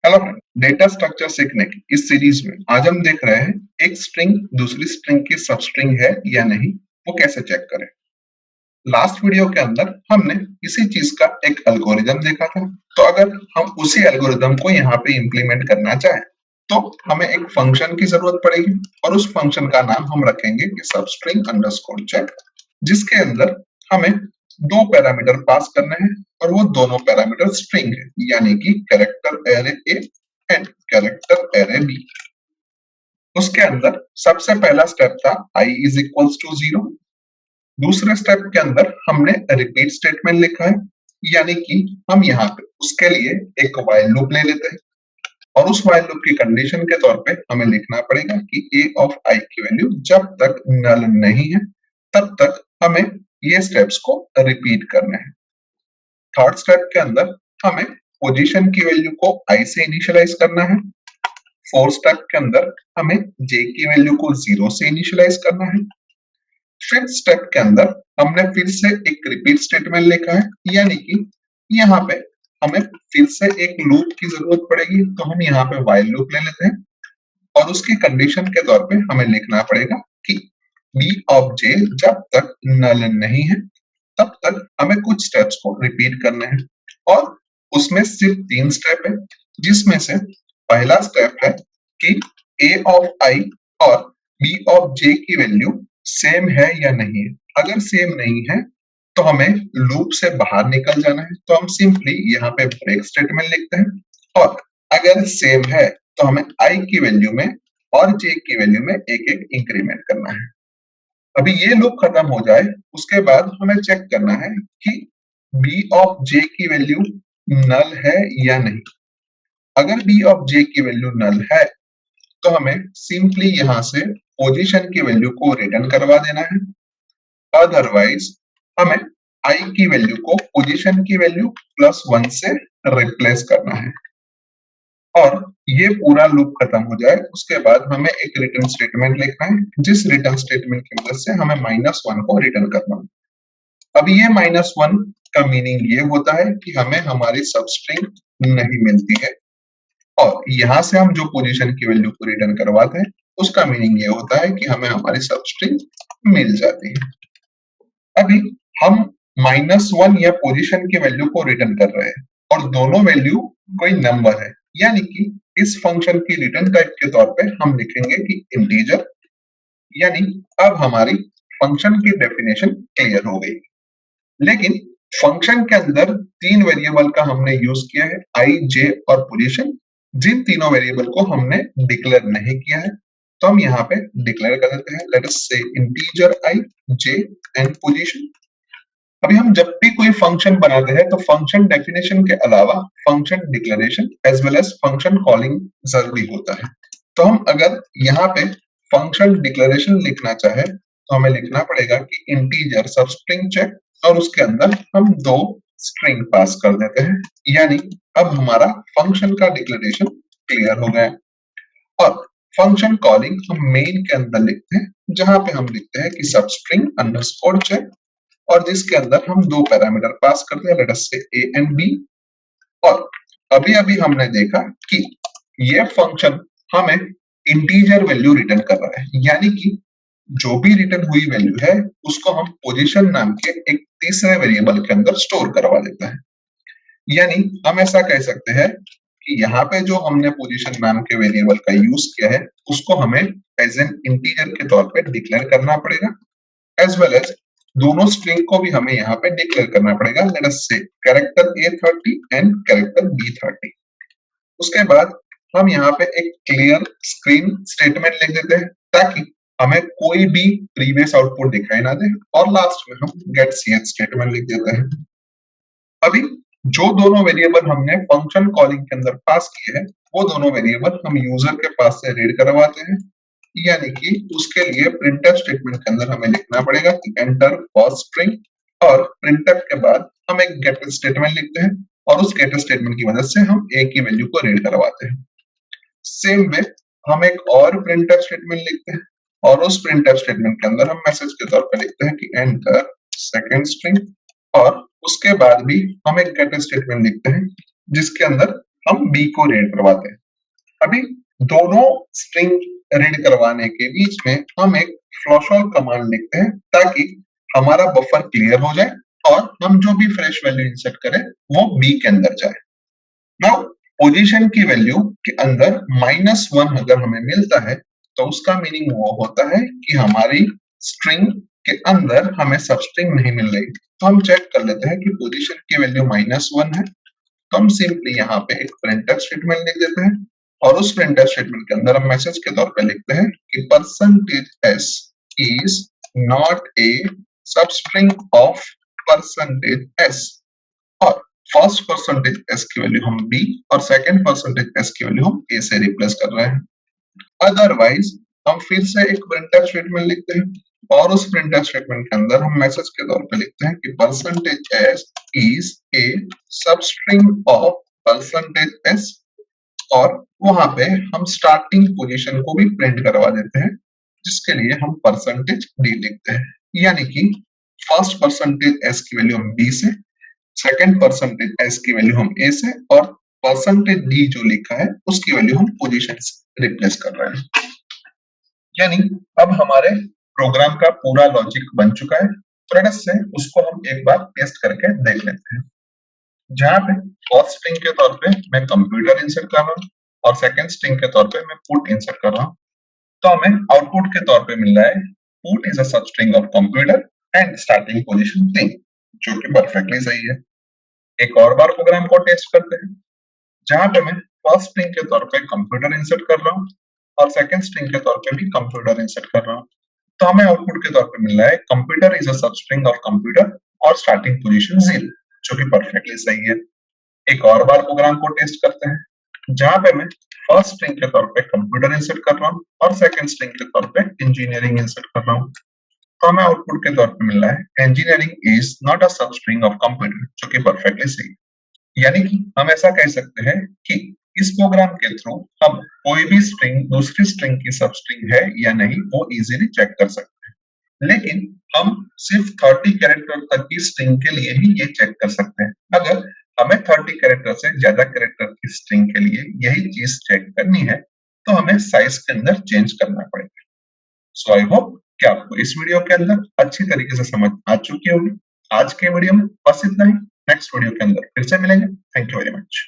Hello friend, data structure सीखने की इस सीरीज में आज हम देख रहे हैं एक स्ट्रिंग दूसरी स्ट्रिंग की सब स्ट्रिंग है या नहीं, वो कैसे चेक करें। लास्ट वीडियो के अंदर हमने इसी चीज का एक एल्गोरिदम देखा था। तो अगर हम उसी एल्गोरिदम को यहाँ पे इम्प्लीमेंट करना चाहें तो हमें एक फंक्शन की जरूरत पड़ेगी और उस फंक्शन का नाम हम रखेंगे कि सबस्ट्रिंग अंडरस्कोर चेक, जिसके अंदर हमें दो पैरामीटर पास करने हैं और वो दोनों पैरामीटर स्ट्रिंग है, यानी कि character array A and character array B. उसके अंदर सबसे पहला स्टेप था i इज इक्वल्स टू 0। दूसरे स्टेप के अंदर हमने रिपीट स्टेटमेंट लिखा है, यानी कि हम यहाँ पे उसके लिए एक व्हाइल लूप ले लेते हैं और उस व्हाइल लूप की कंडीशन के तौर पे हमें लिखना पड़ेगा कि a ऑफ i की वैल्यू जब तक नल नहीं है तब तक हमें ये स्टेप्स को रिपीट करने हैं। थर्ड स्टेप के अंदर हमें पोजीशन की वैल्यू को i से इनिशियलाइज करना है। फोर्थ स्टेप के अंदर हमें j की वैल्यू को 0 से इनिशियलाइज करना है। फिफ्थ स्टेप के अंदर हमने फिर से एक रिपीट स्टेटमेंट लिखा है, यानी कि यहाँ पे हमें फिर से एक लूप की जरूरत पड़ेगी, तो हम यहाँ पे व्हाइल लूप ले लेते हैं और उसकी कंडीशन के तौर पे हमें लिखना पड़ेगा कि b ऑफ j जब तक नल नहीं है तब तक हमें कुछ स्टेप्स को रिपीट करने हैं और उसमें सिर्फ 3 स्टेप है, जिसमें से पहला स्टेप है कि a ऑफ i और b ऑफ j की वैल्यू सेम है या नहीं है। अगर सेम नहीं है तो हमें लूप से बाहर निकल जाना है, तो हम सिंपली यहाँ पे ब्रेक स्टेटमेंट लिखते हैं और अगर सेम है तो हमें i की वैल्यू में और j की वैल्यू में एक एक इंक्रीमेंट करना है। अभी ये लूप खत्म हो जाए उसके बाद हमें चेक करना है कि b ऑफ j की वैल्यू नल है या नहीं। अगर b ऑफ j की वैल्यू नल है तो हमें सिंपली यहाँ से पोजीशन की वैल्यू को रिटर्न करवा देना है, अदरवाइज हमें i की वैल्यू को पोजीशन की वैल्यू +1 से रिप्लेस करना है। और ये पूरा लूप खत्म हो जाए उसके बाद हमें एक रिटर्न स्टेटमेंट लिखना है, जिस रिटर्न स्टेटमेंट की मदद से हमें -1 को रिटर्न करना है। अब ये -1 का मीनिंग ये होता है कि हमें हमारी सबस्ट्रिंग नहीं मिलती है और यहाँ से हम जो पोजीशन की वैल्यू को रिटर्न करवाते हैं उसका मीनिंग ये होता है कि हमें हमारी सबस्ट्रिंग मिल जाती है। अभी हम -1 या पोजीशन की वैल्यू को रिटर्न कर रहे हैं और दोनों वैल्यू कोई नंबर है, यानी कि इस फंक्शन की रिटर्न टाइप के तौर पे हम लिखेंगे कि इंटीजर, यानी अब हमारी फंक्शन की डेफिनेशन क्लियर हो गई। लेकिन फंक्शन के अंदर 3 वेरिएबल का हमने यूज किया है, i, j और पोजीशन। जिन तीनों वेरिएबल को हमने डिक्लेयर नहीं किया है तो हम यहाँ पे डिक्लेयर कर देते हैं, लेट अस से integer i, j and position. अभी हम जब भी कोई फंक्शन बनाते हैं तो फंक्शन डेफिनेशन के अलावा function declaration as well as function calling जरूरी होता है। तो हम अगर यहाँ पे फंक्शन डिक्लेरेशन लिखना चाहे तो हमें लिखना पड़ेगा कि इंटीजर सबस्ट्रिंग चेक और उसके अंदर हम 2 स्ट्रिंग पास कर देते हैं, यानी अब हमारा फंक्शन का डिक्लेरेशन क्लियर हो गया। और फंक्शन कॉलिंग हम मेन के अंदर लिखते हैं, जहां पे हम लिखते हैं कि सबस्ट्रिंग अंडरस्कोर चेक और जिसके अंदर हम 2 पैरामीटर पास करते हैं, लेट अस से a एंड b। और अभी अभी हमने देखा कि ये फंक्शन हमें इंटीजर वैल्यू रिटर्न कर रहा है, यानी कि जो भी रिटर्न हुई वैल्यू है उसको हम पोजीशन नाम के एक तीसरे वेरिएबल के अंदर स्टोर करवा देता है। यानी हम ऐसा कह सकते हैं कि यहाँ पे जो हमने पोजीशन नाम के वेरिएबल का यूज किया है उसको हमें एज एन इंटीजर के तौर पे डिक्लेयर करना पड़ेगा, एज वेल एज दोनों स्ट्रिंग को भी हमें यहाँ पे डिक्लेयर करना पड़ेगा, लेट अस से character A30 and character B30। उसके बाद हम यहाँ पे एक क्लियर स्क्रीन स्टेटमेंट लिख देते हैं ताकि हमें कोई भी प्रीवियस आउटपुट दिखाई ना दे और लास्ट में हम गेट ch स्टेटमेंट लिख देते हैं। अभी जो दोनों वेरिएबल हमने फंक्शन कॉलिंग के अंदर पास किए हैं वो दोनों वेरिएबल हम यूजर के पास से रीड करवाते हैं, यानी कि उसके लिए प्रिंटफ स्टेटमेंट के अंदर हमें लिखना पड़ेगा कि एंटर फर्स्ट स्ट्रिंग और प्रिंटफ के बाद हम एक गेट स्टेटमेंट लिखते हैं और उस गेट स्टेटमेंट की मदद से हम a की वैल्यू को रीड करवाते हैं। सेम वे हम एक और प्रिंटफ स्टेटमेंट लिखते हैं और उस प्रिंटफ स्टेटमेंट के अंदर हम मैसेज के तौर पर लिखते हैं कि एंटर सेकंड स्ट्रिंग और उसके बाद भी हम एक गेट स्टेटमेंट लिखते हैं जिसके अंदर हम बी को रीड करवाते हैं। अभी दोनों स्ट्रिंग रीड करवाने के बीच में हम एक फ्लशऑल कमांड लिखते हैं ताकि हमारा बफर क्लियर हो जाए और हम जो भी फ्रेश वैल्यू इंसर्ट करें वो बी के अंदर जाए। नाउ पोजीशन की वैल्यू के अंदर -1 अगर हमें मिलता है तो उसका मीनिंग वो होता है कि हमारी स्ट्रिंग के अंदर हमें सब स्ट्रिंग नहीं मिल रही। तो हम चेक कर लेते हैं कि पोजीशन की वैल्यू -1 है, तो हम सिंपली यहाँ पे एक प्रिंटफ स्टेटमेंट लिख देते हैं और उस प्रिंटफ स्टेटमेंट के अंदर हम मैसेज के तौर पे लिखते हैं कि %s is not a substring of %s और फर्स्ट %s की वैल्यू हम b और सेकंड %s की वैल्यू हम a से रिप्लेस कर रहे हैं। अदरवाइज हम फिर से एक प्रिंटफ स्टेटमेंट लिखते हैं और उस प्रिंटफ स्टेटमेंट के अंदर हम मैसेज के तौर पे लिखते हैं कि %s is a substring of %s और वहां पे हम स्टार्टिंग पोजीशन को भी प्रिंट करवा देते हैं जिसके लिए हम %d लिखते हैं। यानी कि फर्स्ट %s की वैल्यू हम b से, सेकंड %s की वैल्यू हम a से और %d जो लिखा है उसकी वैल्यू हम पोजीशन से रिप्लेस कर रहे हैं। यानी अब हमारे प्रोग्राम का पूरा लॉजिक बन चुका है। थोड़ा से उसको हम एक बार टेस्ट करके देख लेते हैं। जहां पे फर्स्ट स्ट्रिंग के तौर पे मैं कंप्यूटर इंसर्ट कर रहा हूँ और सेकंड स्ट्रिंग के तौर पे मैं पुट इंसर्ट कर रहा हूँ, तो हमें आउटपुट के तौर पे मिल रहा है पुट इज अ सब string of computer and starting position 3, जो कि परफेक्टली सही है। एक और बार प्रोग्राम को टेस्ट करते हैं जहां पे मैं फर्स्ट स्ट्रिंग के तौर पे कंप्यूटर इंसर्ट कर रहा हूँ और सेकंड स्ट्रिंग के तौर पे भी कंप्यूटर इंसर्ट कर रहा हूँ, तो हमें आउटपुट के तौर पे मिल रहा है कंप्यूटर इज अ सब स्ट्रिंग ऑफ कंप्यूटर और स्टार्टिंग पोजीशन 0, जो कि परफेक्टली सही है। एक और बार प्रोग्राम को टेस्ट करते हैं जहां पे मैं फर्स्ट स्ट्रिंग के तौर पे कंप्यूटर इंसर्ट कर रहा हूँ और सेकंड स्ट्रिंग के तौर पे इंजीनियरिंग इंसर्ट कर रहा हूँ, तो हमें आउटपुट के तौर पे मिल रहा है इंजीनियरिंग इज नॉट अ सब स्ट्रिंग ऑफ कंप्यूटर, जो कि परफेक्टली सही। यानी कि हम ऐसा कह सकते हैं कि इस प्रोग्राम के थ्रू हम कोई भी स्ट्रिंग दूसरी स्ट्रिंग की सब स्ट्रिंग है या नहीं वो इजीली चेक कर सकते हैं, लेकिन हम सिर्फ 30 कैरेक्टर तक की स्ट्रिंग के लिए ही ये चेक कर सकते हैं। अगर हमें 30 कैरेक्टर से ज्यादा कैरेक्टर की स्ट्रिंग के लिए यही चीज चेक करनी है तो हमें साइज के अंदर चेंज करना पड़ेगा। सो आई होप कि आपको इस वीडियो के अंदर अच्छी तरीके से समझ आ चुकी होगी। आज के वीडियो में बस इतना ही। नेक्स्ट वीडियो के अंदर फिर से मिलेंगे। Thank you very much.